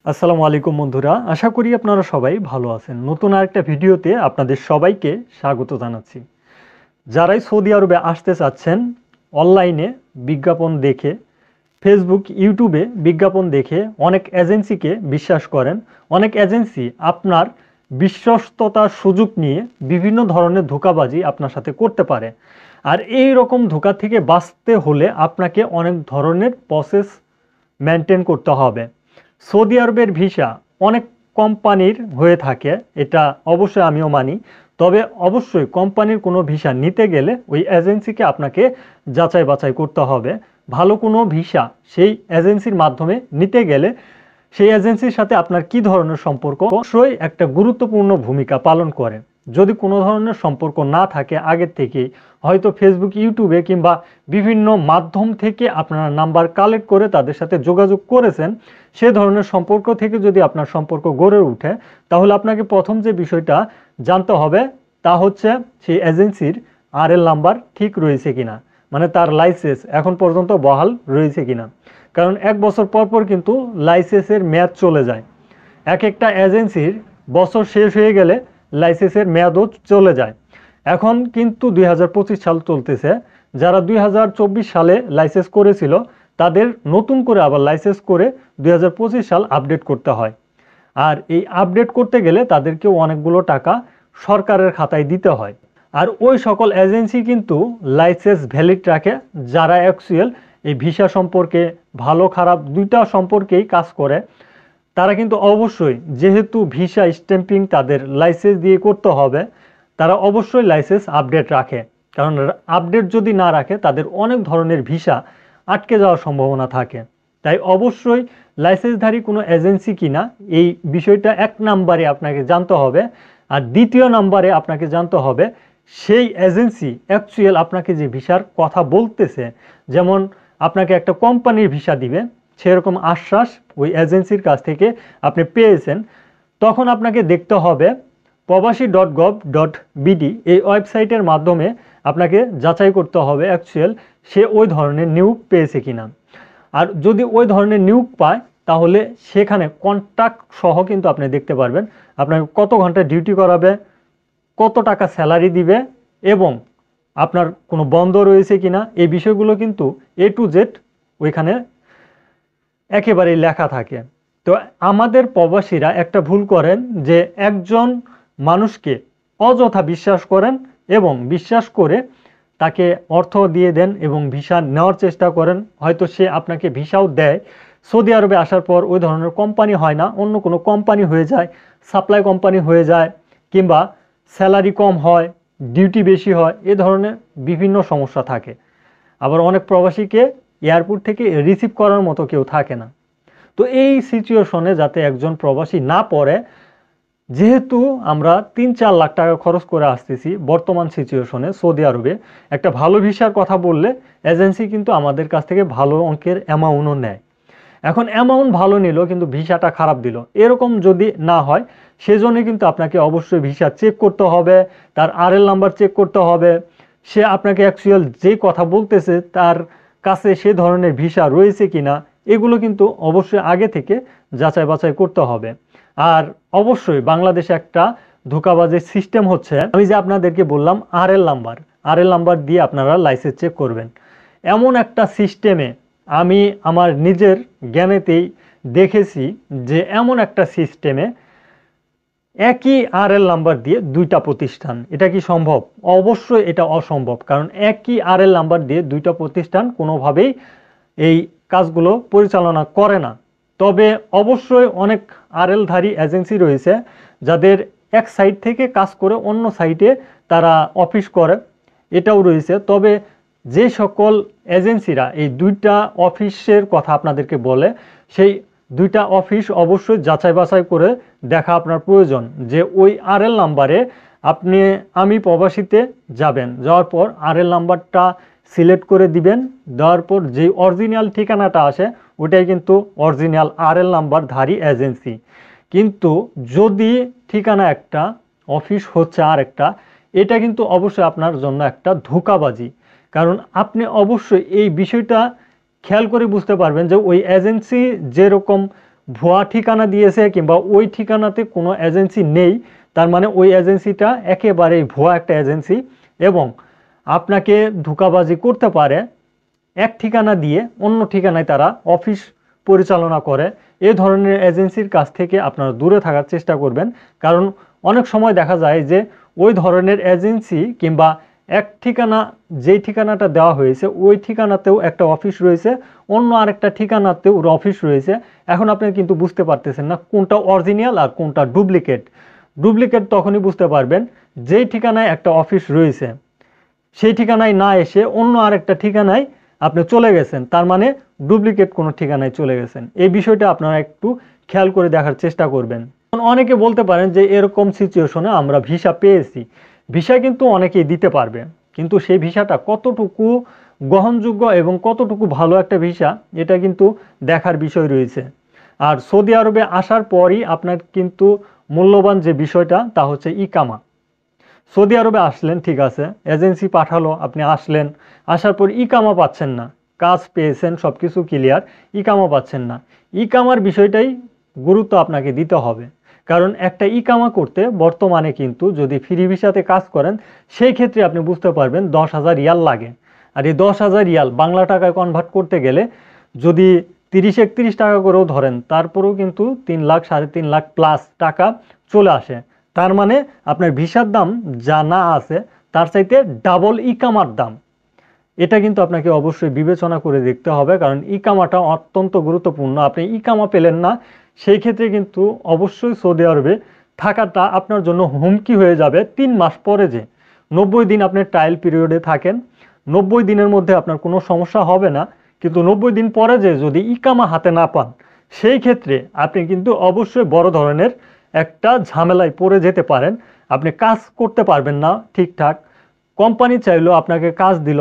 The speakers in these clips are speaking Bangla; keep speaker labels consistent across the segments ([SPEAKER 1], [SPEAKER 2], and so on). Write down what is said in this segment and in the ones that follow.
[SPEAKER 1] আসসালামু আলাইকুম বন্ধুরা, আশা করি আপনারা সবাই ভালো আছেন। নতুন আরেকটা ভিডিওতে আপনাদের সবাইকে স্বাগত জানাচ্ছি। যারাই সৌদি আরবে আসতে চাচ্ছেন, অনলাইনে বিজ্ঞাপন দেখে, ফেসবুক ইউটিউবে বিজ্ঞাপন দেখে অনেক এজেন্সিকে বিশ্বাস করেন। অনেক এজেন্সি আপনার বিশ্বস্ততার সুযোগ নিয়ে বিভিন্ন ধরনের ধোঁকাবাজি আপনার সাথে করতে পারে। আর এই রকম ধোঁকা থেকে বাঁচতে হলে আপনাকে অনেক ধরনের প্রসেস মেনটেন করতে হবে। সৌদি আরবের ভিসা অনেক কোম্পানির হয়ে থাকে, এটা অবশ্যই আমিও মানি। তবে অবশ্যই কোম্পানির কোনো ভিসা নিতে গেলে ওই এজেন্সিকে আপনাকে যাচাই বাছাই করতে হবে। ভালো কোনো ভিসা সেই এজেন্সির মাধ্যমে নিতে গেলে সেই এজেন্সির সাথে আপনার কি ধরনের সম্পর্ক অবশ্যই একটা গুরুত্বপূর্ণ ভূমিকা পালন করে। যদি কোনো ধরনের সম্পর্ক না থাকে আগের থেকেই, হয়তো ফেসবুক ইউটিউবে কিংবা বিভিন্ন মাধ্যম থেকে আপনার নাম্বার কালেক্ট করে তাদের সাথে যোগাযোগ করেছেন, সে ধরনের সম্পর্ক থেকে যদি আপনার সম্পর্ক গড়ে ওঠে, তাহলে আপনাকে প্রথম যে বিষয়টা জানতে হবে তা হচ্ছে সেই এজেন্সির আরএল নাম্বার ঠিক রয়েছে কিনা, মানে তার লাইসেন্স এখন পর্যন্ত বহাল রয়েছে কিনা। কারণ 1 বছর পর পর কিন্তু লাইসেন্সের মেয়াদ চলে যায়। এক একটা এজেন্সির বছর শেষ হয়ে গেলে লাইসেন্সের মেয়াদও চলে যায়। এখন কিন্তু 2025 সাল চলতেছে। যারা 2024 সালে লাইসেন্স করেছিল তাদের নতুন করে আবার লাইসেন্স করে 2025 সাল আপডেট করতে হয়। আর এই আপডেট করতে গেলে তাদেরকেও অনেকগুলো টাকা সরকারের খাতায় দিতে হয়। আর ওই সকল এজেন্সি কিন্তু লাইসেন্স ভ্যালিড রাখে, যারা অ্যাকচুয়াল এই ভিসা সম্পর্কে ভালো খারাপ দুইটা সম্পর্কেই কাজ করে। তারা কিন্তু অবশ্যই, যেহেতু ভিসা স্ট্যাম্পিং তাদের লাইসেন্স দিয়ে করতে হবে, তারা অবশ্যই লাইসেন্স আপডেট রাখে। কারণ আপডেট যদি না রাখে তাদের অনেক ধরনের ভিসা আটকে যাওয়ার সম্ভাবনা থাকে। তাই অবশ্যই লাইসেন্সধারী কোনো এজেন্সি কিনা এই বিষয়টা 1 নম্বরে আপনাকে জানতে হবে। আর দ্বিতীয় নম্বরে আপনাকে জানতে হবে সেই এজেন্সি অ্যাকচুয়াল আপনাকে যে ভিসার কথা বলতেছে, যেমন আপনাকে একটা কোম্পানির ভিসা দিবে, সেরকম আশ্বাস ওই এজেন্সির কাছ থেকে আপনি পেয়েছেন। তখন আপনাকে দেখতে হবে প্রবাসী.gov.bd এই ওয়েবসাইটের মাধ্যমে আপনাকে যাচাই করতে হবে অ্যাকচুয়াল সে ওই ধরনের নিয়োগ পেয়েছে কিনা। আর যদি ওই ধরনের নিয়োগ পায় তাহলে সেখানে কন্ট্রাক্ট সহ কিন্তু আপনি দেখতে পারবেন আপনাকে কত ঘন্টা ডিউটি করাবে, কত টাকা স্যালারি দিবে এবং আপনার কোনো বন্ধ রয়েছে কিনা, এই বিষয়গুলো কিন্তু A to Z ওইখানে একেবারেই লেখা থাকে। তো আমাদের প্রবাসীরা একটা ভুল করেন যে একজন মানুষকে অযথা বিশ্বাস করেন এবং বিশ্বাস করে তাকে অর্থ দিয়ে দেন এবং ভিসা নেওয়ার চেষ্টা করেন। হয়তো সে আপনাকে ভিসাও দেয়, সৌদি আরবে আসার পর ওই ধরনের কোম্পানি হয় না, অন্য কোনো কোম্পানি হয়ে যায়, সাপ্লাই কোম্পানি হয়ে যায়, কিংবা স্যালারি কম হয়, ডিউটি বেশি হয়, এ ধরনের বিভিন্ন সমস্যা থাকে। আবার অনেক প্রবাসীকে এয়ারপোর্ট থেকে রিসিভ করার মতো কেউ থাকে না। তো এই সিচুয়েশনে যাতে একজন প্রবাসী না পড়ে, যেহেতু আমরা 3-4 লাখ টাকা খরচ করে আসতেছি বর্তমান সিচুয়েশনে সৌদি আরবে, একটা ভালো ভিসার কথা বললে এজেন্সি কিন্তু আমাদের কাছ থেকে ভালো অঙ্কের অ্যামাউন্টও নেয়। এখন অ্যামাউন্ট ভালো নিল কিন্তু ভিসাটা খারাপ দিল, এরকম যদি না হয় সেজন্য কিন্তু আপনাকে অবশ্যই ভিসা চেক করতে হবে, তার আরএল নাম্বার চেক করতে হবে, সে আপনাকে অ্যাকচুয়াল যে কথা বলতেছে তার কাছে সে ধরনের ভিসা রয়েছে কিনা, এগুলো কিন্তু অবশ্যই আগে থেকে যাচাই বাছাই করতে হবে। আর অবশ্যই বাংলাদেশে একটা ধোঁকাবাজের সিস্টেম হচ্ছে, আমি যে আপনাদেরকে বললাম আরএল নাম্বার দিয়ে আপনারা লাইসেন্স চেক করবেন, এমন একটা সিস্টেমে আমি আমার নিজের জ্ঞানেতেই দেখেছি যে এমন একটা সিস্টেমে একই আরএল নাম্বার দিয়ে দুইটা প্রতিষ্ঠান, এটা কি সম্ভব? অবশ্যই এটা অসম্ভব। কারণ একই আরএল নাম্বার দিয়ে দুইটা প্রতিষ্ঠান কোনোভাবেই এই কাজগুলো পরিচালনা করে না। তবে অবশ্যই অনেক আরএলধারী এজেন্সি রয়েছে যাদের এক সাইট থেকে কাজ করে অন্য সাইটে তারা অফিস করে, এটাও রয়েছে। তবে যে সকল এজেন্সিরা এই দুইটা অফিসের কথা আপনাদেরকে বলে, সেই দুইটা অফিস অবশ্যই যাচাই বাছাই করে দেখা আপনার প্রয়োজন যে ওই আরএল নাম্বারে আমি প্রবাসীতে যাবেন, যাওয়ার পর আরএল নাম্বারটা সিলেক্ট করে দিবেন, দেওয়ার পর যে অরিজিনাল ঠিকানাটা আসে ওটাই কিন্তু অরিজিনাল আরএল নাম্বারধারী এজেন্সি। কিন্তু যদি ঠিকানা একটা অফিস হচ্ছে আর একটা, এটা কিন্তু অবশ্যই আপনার জন্য একটা ধোঁকাবাজি। কারণ আপনি অবশ্যই এই বিষয়টা খেয়াল করে বুঝতে পারবেন যে ওই এজেন্সি যেরকম ভুয়া ঠিকানা দিয়েছে কিংবা ওই ঠিকানাতে কোনো এজেন্সি নেই, তার মানে ওই এজেন্সিটা একেবারেই ভুয়া একটা এজেন্সি এবং আপনাকে ধোঁকাবাজি করতে পারে। এক ঠিকানা দিয়ে অন্য ঠিকানায় তারা অফিস পরিচালনা করে। এই ধরনের এজেন্সির কাছ থেকে আপনারা দূরে থাকার চেষ্টা করবেন, কারণ অনেক সময় দেখা যায় যে ওই ধরনের এজেন্সি কিংবা এক ঠিকানা, যেই ঠিকানাটা দেওয়া হয়েছে ওই ঠিকানাতেও একটা অফিস রয়েছে, অন্য আরেকটা ঠিকানাতেও অফিস রয়েছে। এখন আপনি কিন্তু বুঝতে পারতেছেন না কোনটা অরিজিনাল আর কোনটা ডুপ্লিকেট। ডুপ্লিকেট তখনই বুঝতে পারবেন যেই ঠিকানায় একটা অফিস রয়েছে সেই ঠিকানায় না এসে অন্য আরেকটা ঠিকানায় আপনি চলে গেছেন, তার মানে ডুপ্লিকেট কোনো ঠিকানায় চলে গেছেন। এই বিষয়টা আপনারা একটু খেয়াল করে দেখার চেষ্টা করবেন। অনেকে বলতে পারেন যে এরকম সিচুয়েশনে আমরা ভিসা পেয়েছি। ভিসা কিন্তু অনেকেই দিতে পারবে, কিন্তু সেই ভিসাটা কতটুকু গ্রহণযোগ্য এবং কতটুকু ভালো একটা ভিসা এটা কিন্তু দেখার বিষয় রয়েছে। আর সৌদি আরবে আসার পরই আপনার কিন্তু মূল্যবান যে বিষয়টা তা হচ্ছে ইকামা। সৌদি আরবে আসলেন, ঠিক আছে, এজেন্সি পাঠালো, আপনি আসলেন, আসার পর ইকামা পাচ্ছেন না, কাজ পেয়েছেন, সব কিছু ক্লিয়ার, ইকামা পাচ্ছেন না। ইকামার বিষয়টাই গুরুত্ব আপনাকে দিতে হবে, কারণ একটা ইকামা করতে বর্তমানে কিন্তু যদি ফ্রি ভিসাতে কাজ করেন সেই ক্ষেত্রে আপনি বুঝতে পারবেন 10,000 রিয়াল লাগে। আর এই 10,000 রিয়াল বাংলা টাকায় কনভার্ট করতে গেলে যদি 30-31 টাকা করেও ধরেন তারপরেও কিন্তু 3 লাখ 3.5 লাখ প্লাস টাকা চলে আসে। তার মানে আপনার ভিসার দাম যা না আছে তার চাইতে ডাবল ইকামার দাম। এটা কিন্তু আপনাকে অবশ্যই বিবেচনা করে দেখতে হবে, কারণ ইকামাটা অত্যন্ত গুরুত্বপূর্ণ। আপনি ইকামা পেলেন না সেই ক্ষেত্রে কিন্তু অবশ্যই সৌদি আরবে থাকাটা আপনার জন্য হুমকি হয়ে যাবে। 3 মাস পরে যে 90 দিন আপনি ট্রায়াল পিরিয়ডে থাকেন, 90 দিনের মধ্যে আপনার কোনো সমস্যা হবে না, কিন্তু 90 দিন পরে যে যদি ইকামা হাতে না পান সেই ক্ষেত্রে আপনি কিন্তু অবশ্যই বড় ধরনের একটা ঝামেলায় পড়ে যেতে পারেন। আপনি কাজ করতে পারবেন না ঠিকঠাক, কোম্পানি চাইলো আপনাকে কাজ দিল,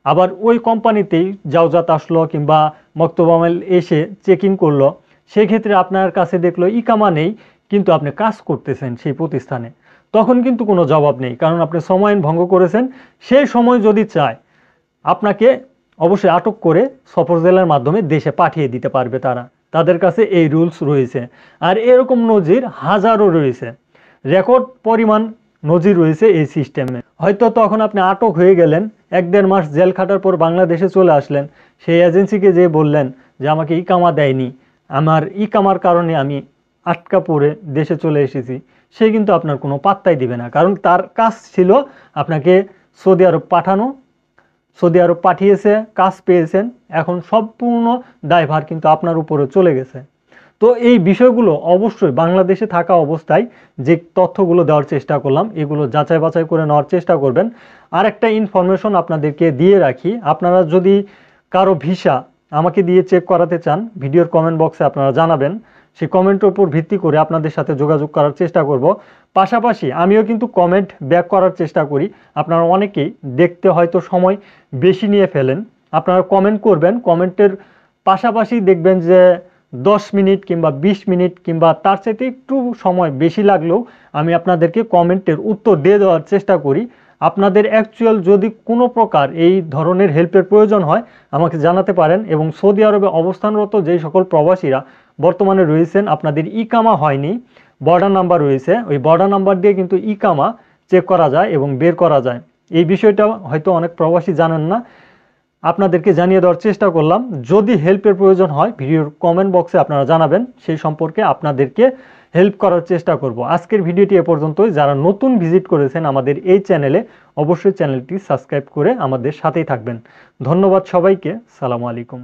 [SPEAKER 1] আবার ওই কোম্পানিতেই যাওজাত আসলো কিংবা মক্তব আমেল এসে চেকিং করলো, সেক্ষেত্রে আপনার কাছে দেখলো ইকামা নেই কিন্তু আপনি কাজ করতেছেন সেই প্রতিষ্ঠানে, তখন কিন্তু কোনো জবাব নেই, কারণ আপনি সময় ভঙ্গ করেছেন। সেই সময় যদি চায় আপনাকে অবশ্যই আটক করে সফর জেলার মাধ্যমে দেশে পাঠিয়ে দিতে পারবে তারা, তাদের কাছে এই রুলস রয়েছে। আর এরকম নজির হাজারো রয়েছে, রেকর্ড পরিমাণ নজির রয়েছে এই সিস্টেমে। হয়তো তখন আপনি আটক হয়ে গেলেন, 1-1.5 মাস জেল খাটার পর বাংলাদেশে চলে আসলেন, সেই এজেন্সিকে যে বললেন যে আমাকে ইকামা দেয়নি, আমার ইকামার কারণে আমি আটকা পড়ে দেশে চলে এসেছি, সে কিন্তু আপনার কোনো পাত্তাই দিবে না, কারণ তার কাজ ছিল আপনাকে সৌদি আরব পাঠানো। সৌদি আরব পাঠিয়েছে, কাজ পেয়েছেন, এখন সম্পূর্ণ দায়ভার কিন্তু আপনার উপরে চলে গেছে। তো এই বিষয়গুলো অবশ্যই বাংলাদেশে থাকা অবস্থায় যে তথ্যগুলো দেওয়ার চেষ্টা করলাম এগুলো যাচাই বাছাই করে নেওয়ার চেষ্টা করবেন। আর একটা ইনফরমেশন আপনাদেরকে দিয়ে রাখি, আপনারা যদি কারো ভিসা আমাকে দিয়ে চেক করাতে চান ভিডিওর কমেন্ট বক্সে আপনারা জানাবেন, সেই কমেন্টের উপর ভিত্তি করে আপনাদের সাথে যোগাযোগ করার চেষ্টা করব। পাশাপাশি আমিও কিন্তু কমেন্ট ব্যাক করার চেষ্টা করি। আপনারা অনেকেই দেখতে হয়তো সময় বেশি নিয়ে ফেলেন, আপনারা কমেন্ট করবেন, কমেন্টের পাশাপাশি দেখবেন যে 10 মিনিট কিংবা 20 মিনিট কিংবা তার চাইতে একটু সময় বেশি লাগলেও আমি আপনাদেরকে কমেন্টের উত্তর দিয়ে দেওয়ার চেষ্টা করি। আপনাদের অ্যাকচুয়াল যদি কোনো প্রকার এই ধরনের হেল্পের প্রয়োজন হয় আমাকে জানাতে পারেন। এবং সৌদি আরবে অবস্থানরত যেই সকল প্রবাসীরা বর্তমানে রয়েছেন, আপনাদের ইকামা হয়নি, বর্ডার নাম্বার রয়েছে, ওই বর্ডার নাম্বার দিয়ে কিন্তু ইকামা চেক করা যায় এবং বের করা যায়। এই বিষয়টা হয়তো অনেক প্রবাসী জানেন না, আপনাদেরকে জানিয়ে দেওয়ার চেষ্টা করলাম। যদি হেল্পের প্রয়োজন হয় ভিডিওর কমেন্ট বক্সে আপনারা জানাবেন, সেই সম্পর্কে আপনাদেরকে হেল্প করার চেষ্টা করব। আজকের ভিডিওটি এ পর্যন্তই। যারা নতুন ভিজিট করেছেন আমাদের এই চ্যানেলে অবশ্যই চ্যানেলটি সাবস্ক্রাইব করে আমাদের সাথেই থাকবেন। ধন্যবাদ সবাইকে, সালামু আলাইকুম।